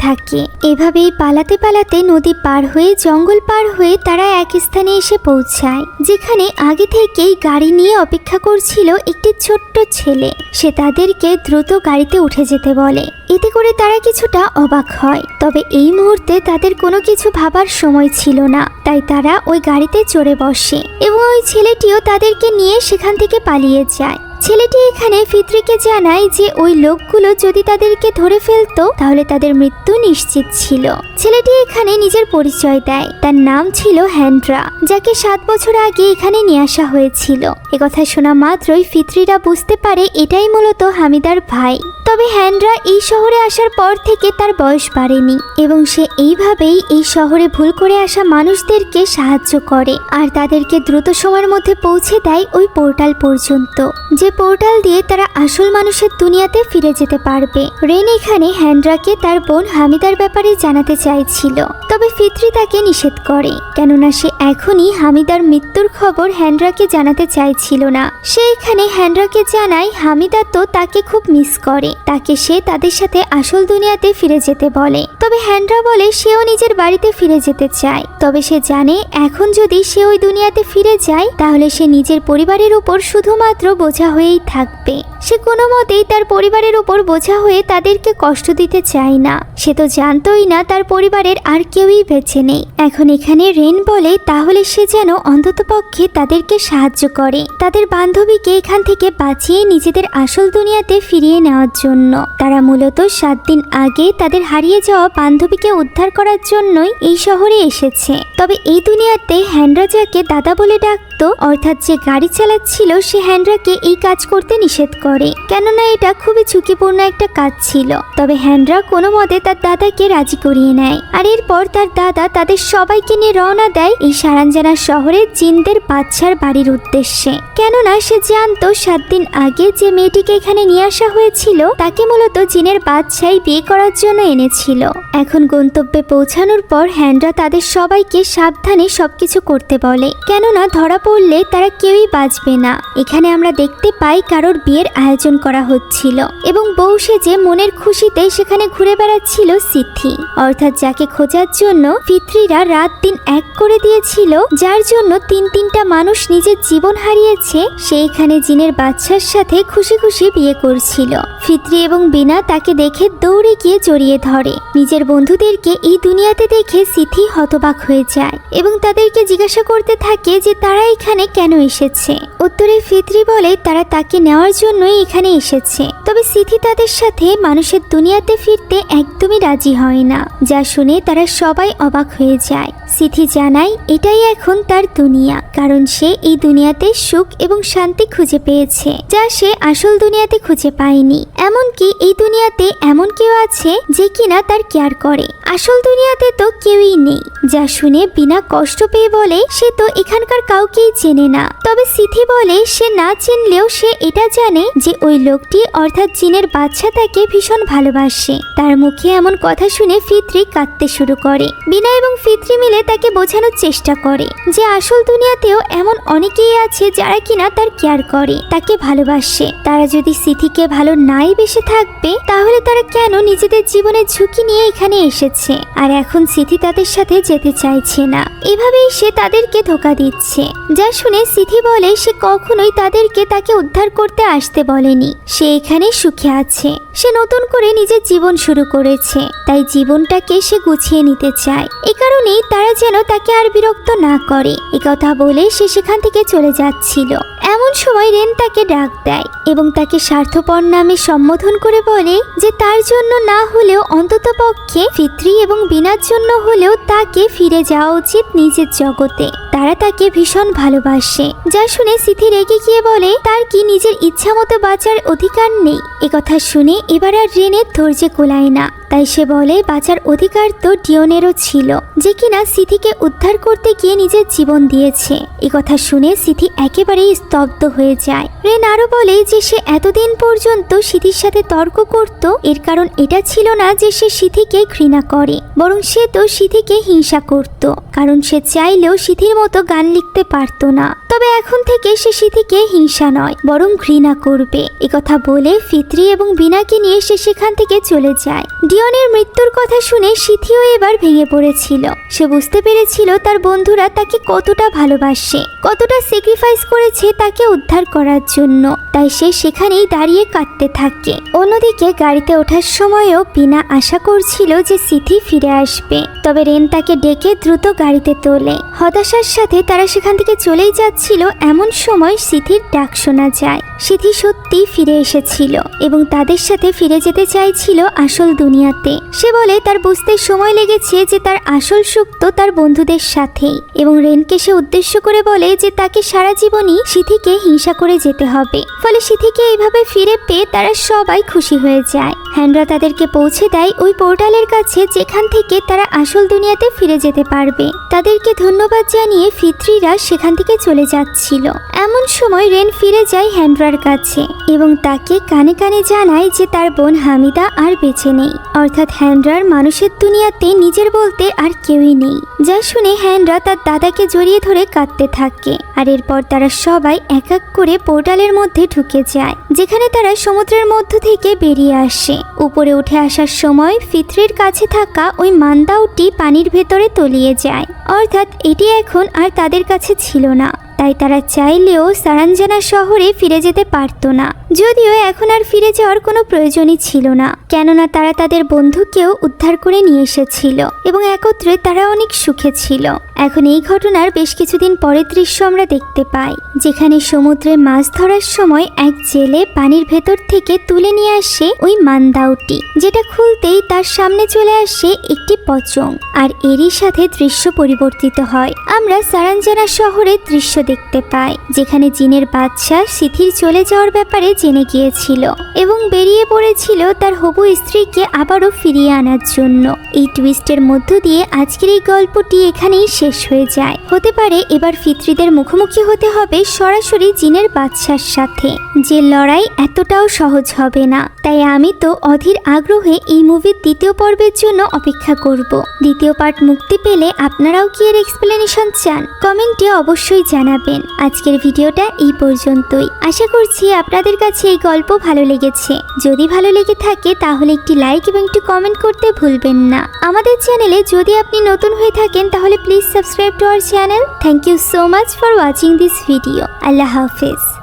থাকে। এভাবেই পালাতে পালাতে নদী পার হয়ে জঙ্গল পার হয়ে তারা এক স্থানে এসে পৌঁছায়, যেখানে আগে থেকেই গাড়ি নিয়ে অপেক্ষা করছিল একটি ছোট্ট ছেলে। সে তাদেরকে দ্রুত গাড়িতে উঠে যেতে বলে। এতে করে তারা কিছুটা অবাক হয়, তবে এই মুহূর্তে তাদের কোনো কিছু ভাবার সময় ছিল না, তাই তারা ওই গাড়িতে চড়ে বসে এবং ওই ছেলেটিও তাদেরকে নিয়ে সেখান থেকে পালিয়ে যায়। ছেলেটি এখানে ফিতরিকে জানায় যে ওই লোকগুলো যদি তাদেরকে ধরে ফেলতো তাহলে তাদের মৃত্যু নিশ্চিত ছিল। ছেলেটি এখানে নিজের পরিচয় দেয়, তার নাম ছিল হ্যান্ড্রা, যাকে 7 বছর আগে এখানে নিয়ে আসা হয়েছিল। একথা শোনা মাত্রই ফিতরিরা বুঝতে পারে এটাই মূলত হামিদার ভাই। তবে হ্যান্ড্রা এই শহরে আসার পর থেকে তার বয়স বাড়েনি এবং সে এইভাবেই এই শহরে ভুল করে আসা মানুষদেরকে সাহায্য করে আর তাদেরকে দ্রুত সময়ের মধ্যে পৌঁছে দেয় ওই পোর্টাল পর্যন্ত, যে পোর্টাল দিয়ে তারা আসল মানুষের দুনিয়াতে ফিরে যেতে পারবে। রেন এখানে হ্যান্ড্রাকে তার বোন হামিদার ব্যাপারে জানাতে চাইছিল, তবে ফিতরি তাকে নিষেধ করে, কেননা সে এখনই হামিদার মৃত্যুর খবর হ্যান্ড্রাকে জানাতে চাইছিল না। সে এখানে হ্যান্ড্রাকে জানায় হামিদা তো তাকে খুব মিস করে, তাকে সে তাদের সাথে আসল দুনিয়াতে ফিরে যেতে বলে। তবে হ্যান্ড্রা বলে সেও নিজের বাড়িতে ফিরে যেতে চায়, তবে সে জানে এখন যদি সে ওই দুনিয়াতে ফিরে যায় তাহলে সে নিজের পরিবারের উপর শুধুমাত্র বোঝা হয়ে হয়েই থাকবে। সে কোনো মতেই তার পরিবারের উপর বোঝা হয়ে তাদেরকে কষ্ট দিতে চায় না। সে তো জানতোই না তার পরিবারের আর কেউই বেঁচে নেই। এখন এখানে রেন বলে তাহলে সে যেন অন্ততপক্ষে তাদেরকে সাহায্য করে, তাদের বান্ধবীকে এখান থেকে বাঁচিয়ে নিজেদের আসল দুনিয়াতে ফিরিয়ে নেওয়ার জন্য। তারা মূলত 7 দিন আগে তাদের হারিয়ে যাওয়া বান্ধবীকে উদ্ধার করার জন্যই এই শহরে এসেছে। তবে এই দুনিয়াতে হ্যান্ড্রা যাকে দাদা বলে ডাকতো, অর্থাৎ যে গাড়ি চালাচ্ছিল, সে হ্যান্ড্রাকে এই কাজ করতে নিষেধ করে, কেননা এটা খুবই ঝুঁকিপূর্ণ একটা কাজ ছিল। তবে হ্যান্ড্রা কোনো মতে তার দাদাকে রাজি করিয়ে নেয়। আর এরপর তার দাদা তাদের সবাইকে নিয়ে রওনা দেয় এই সারাঞ্জানা শহরে জিনদের বাদশার বাড়ির উদ্দেশ্যে, কেননা সে জানতো 7 দিন আগে যে মেয়েটিকে এখানে নিয়ে আসা হয়েছিল তাকে মূলত জিনের বাদশাই বিয়ে করার জন্য এনেছিল। এখন গন্তব্যে পৌঁছানোর পর হ্যান্ড্রা তাদের সবাইকে সাবধানে সবকিছু করতে বলে, কেননা ধরা পড়লে তারা কেউই বাঁচবে না। এখানে আমরা দেখতে পাই কারোর বিয়ের আয়োজন করা হচ্ছিল এবং বউ সেজে মনের খুশিতে সেখানে ঘুরে বেড়াচ্ছিল সিথি, অর্থাৎ যাকে খোঁজার জন্য ফিত্রিরা রাত দিন এক করে দিয়েছিল, যার জন্য 3টা মানুষ নিজের জীবন হারিয়েছে। সে এখানে জিনের বাদশার সাথে খুশি খুশি বিয়ে করছিল। ফিত্রি এবং বিনা তাকে দেখে দৌড়ে গিয়ে জড়িয়ে ধরে। নিজের বন্ধুদেরকে এই দুনিয়াতে দেখে সিথি হতবাক হয়ে যায় এবং তাদেরকে জিজ্ঞাসা করতে থাকে যে তারা এখানে কেন এসেছে। উত্তরে ফিত্রি বলে তারা তাকে নেওয়ার জন্যই এখানে এসেছে। তবে সিথি তাদের সাথে মানুষের দুনিয়াতে ফিরতে একদমই রাজি হয় না, যা শুনে তারা সবাই অবাক হয়ে যায়। সিথি জানায় এটাই এখন তার দুনিয়া, কারণ সে এই দুনিয়াতে সুখ এবং শান্তি খুঁজে পেয়েছে, যা সে আসল দুনিয়াতে খুঁজে পায়নি। এমনকি এই দুনিয়াতে এমন কেউ আছে যে কিনা তার কেয়ার করে, আসল দুনিয়াতে তো কেউই নেই। যা শুনে বিনা কষ্ট পেয়ে বলে সে তো এখানকার কাউকেই চেনে না। তবে সিথি বলে সে না চিনলেও সে এটা জানে যে ওই লোকটি অর্থাৎ জিনের বাদশা তাকে ভীষণ ভালোবাসে। তার মুখে এমন কথা শুনে ফিত্রি কাঁদতে শুরু করে। বিনা এবং ফিত্রি মিলে তাকে বোঝানোর চেষ্টা করে যে আসল দুনিয়াতেও এমন অনেকেই আছে যারা কিনা তার কেয়ার করে, তাকে ভালোবাসে। তারা যদি সিথিকে ভালো নাই বেসে থাকবে তাহলে তারা কেন নিজেদের জীবনের ঝুঁকি নিয়ে এখানে এসেছে। আর এখন সিথি তাদের সাথে যেতে চাইছে না, এভাবেই সে তাদেরকে ধোঁকা দিচ্ছে। যা শুনে সিথি বলে সে কখনোই তাদেরকে তাকে উদ্ধার করতে আসতে বলেনি। সে এখানে সুখে আছে, সে নতুন করে নিজের জীবন শুরু করেছে, তাই জীবনটাকে সে গুছিয়ে নিতে চায়। এ কারণেই তারা যেন তাকে আর বিরক্ত না করে। একথা বলে সে সেখান থেকে চলে যাচ্ছিল। এমন সময় রেন তাকে ডাক দেয় এবং তাকে স্বার্থপর নামে সম্বোধন করে বলে যে তার জন্য না হলেও অন্তত পক্ষে ফিত্রি এবং বিনার জন্য হলেও তাকে ফিরে যাওয়া উচিত নিজের জগতে। তারা তাকে ভীষণ ভালোবাসে। যা শুনে সিথি রেগে গিয়ে বলে তার কি নিজের ইচ্ছা মতো বাঁচার অধিকার নেই। একথা শুনে এবার আর রেনের ধৈর্য কুলায় না, তাই সে বলে বাঁচার অধিকার তো ডিওনেরও ছিল, যে কিনা সিথিকে উদ্ধার করতে গিয়ে নিজের জীবন দিয়েছে। একথা শুনে সিথি একেবারেই স্তব্ধ হয়ে যায়। রেন আরো বলে যে সে এতদিন পর্যন্ত সিথির সাথে তর্ক করত, এর কারণ এটা ছিল না যে সে সিথিকে ঘৃণা করে, বরং সে তো সিথিকে হিংসা করত, কারণ সে চাইলেও সিথির মতো গান লিখতে পারতো না। তবে এখন থেকে সে সিথিকে হিংসা নয় বরং ঘৃণা করবে। একথা বলে ফিত্রি এবং বিনাকে নিয়ে সে সেখান থেকে চলে যায়। ডিওনের মৃত্যুর কথা শুনে সিথিও এবার ভেঙে পড়েছিল। সে বুঝতে পেরেছিল তার বন্ধুরা তাকে কতটা ভালোবাসে, কতটা স্যাক্রিফাইস করেছে তাকে উদ্ধার করার জন্য, তাই সে সেখানেই দাঁড়িয়ে কাঁদতে থাকে। অন্যদিকে গাড়িতে ওঠার সময়ও বিনা আশা করছিল যে সিথি ফিরে আসবে, তবে রেন তাকে ডেকে দ্রুত গাড়িতে তোলে। হতাশার সাথে তারা সেখান থেকে চলেই যাচ্ছিল, এমন সময় সিথির ডাক শোনা যায়। সিথি সত্যি ফিরে এসেছিল এবং তাদের সাথে ফিরে যেতে চাইছিল আসল দুনিয়াতে। সে বলে তার বুঝতে সময় লেগেছে যে তার আসল সুখ তো তার বন্ধুদের সাথেই, এবং রেনকে সে উদ্দেশ্য করে বলে যে তাকে সারা জীবনই সিথিকে হিংসা করে যেতে হবে। ফলে সিথিকে এইভাবে ফিরে পেয়ে তারা সবাই খুশি হয়ে যায়। হ্যান্ড্রা তাদেরকে পৌঁছে দেয় ওই পোর্টালের কাছে, যেখান থেকে তারা আসল দুনিয়াতে ফিরে যেতে পারবে। তাদেরকে ধন্যবাদ জানিয়ে ফিত্রিরা সেখান থেকে চলে যাচ্ছিল। এমন সময় রেন ফিরে যায় হ্যান্ড্রার কাছে এবং তাকে কানে কানে জানায় যে তার বোন হামিদা আর বেঁচে নেই, অর্থাৎ হ্যান্ড্রার মানুষের দুনিয়াতে নিজের বলতে আর কেউই নেই। যা শুনে হ্যান্ড্রা তার দাদাকে জড়িয়ে ধরে কাঁদতে থাকে। আর এরপর তারা সবাই এক এক করে পোর্টালের মধ্যে ঢুকে যায়, যেখানে তারা সমুদ্রের মধ্য থেকে বেরিয়ে আসে। উপরে উঠে আসার সময় ফিত্রির কাছে থাকা ওই মান্দাউটি পানির ভেতরে তলিয়ে যায়, অর্থাৎ এটি এখন আর তাদের কাছে ছিল না। তাই তারা চাইলেও সারাঞ্জানা শহরে ফিরে যেতে পারতো না। যদিও এখন আর ফিরে যাওয়ার কোনো প্রয়োজনই ছিল না, কেননা তারা তাদের বন্ধুকেও উদ্ধার করে নিয়ে এসেছিল এবং একত্রে তারা অনেক সুখে ছিল। এখন এই ঘটনার বেশ কিছুদিন পরের দৃশ্য আমরা দেখতে পাই, যেখানে সমুদ্রে মাছ ধরার সময় এক জেলে পানির ভেতর থেকে তুলে নিয়ে আসে ওই মান্দাউটি, যেটা খুলতেই তার সামনে চলে আসে একটি পচং। আর এরই সাথে দৃশ্য পরিবর্তিত হয়, আমরা সারাঞ্জানা শহরের দৃশ্য দেখতে পাই, যেখানে জিনের বাদশা সিথির চলে যাওয়ার ব্যাপারে জেনে গিয়েছিল এবং বেরিয়ে পড়েছিল তার হবু স্ত্রীকে আবারও ফিরিয়ে আনার জন্য। এই টুইস্টের মধ্য দিয়ে আজকের এই গল্পটি এখানেই শেষ হয়ে যায়। হতে পারে এবার ফিত্রিদের মুখোমুখি হতে হবে সরাসরি জিনের বাদশার সাথে, যে লড়াই এতটাও সহজ হবে না। তাই আমি তো অধীর আগ্রহে এই মুভির দ্বিতীয় পর্বের জন্য অপেক্ষা করব। দ্বিতীয় পার্ট মুক্তি পেলে আপনারাও কি এর এক্সপ্লেনেশন চান, কমেন্টে অবশ্যই জানাবেন। আজকের ভিডিওটা এই পর্যন্তই। আশা করছি আপনাদের কাছে এই গল্প ভালো লেগেছে। যদি ভালো লেগে থাকে তাহলে একটি লাইক এবং একটি কমেন্ট করতে ভুলবেন না। আমাদের চ্যানেলে যদি আপনি নতুন হয়ে থাকেন তাহলে please subscribe to our channel. Thank you so much for watching this video. আল্লাহ হাফেজ।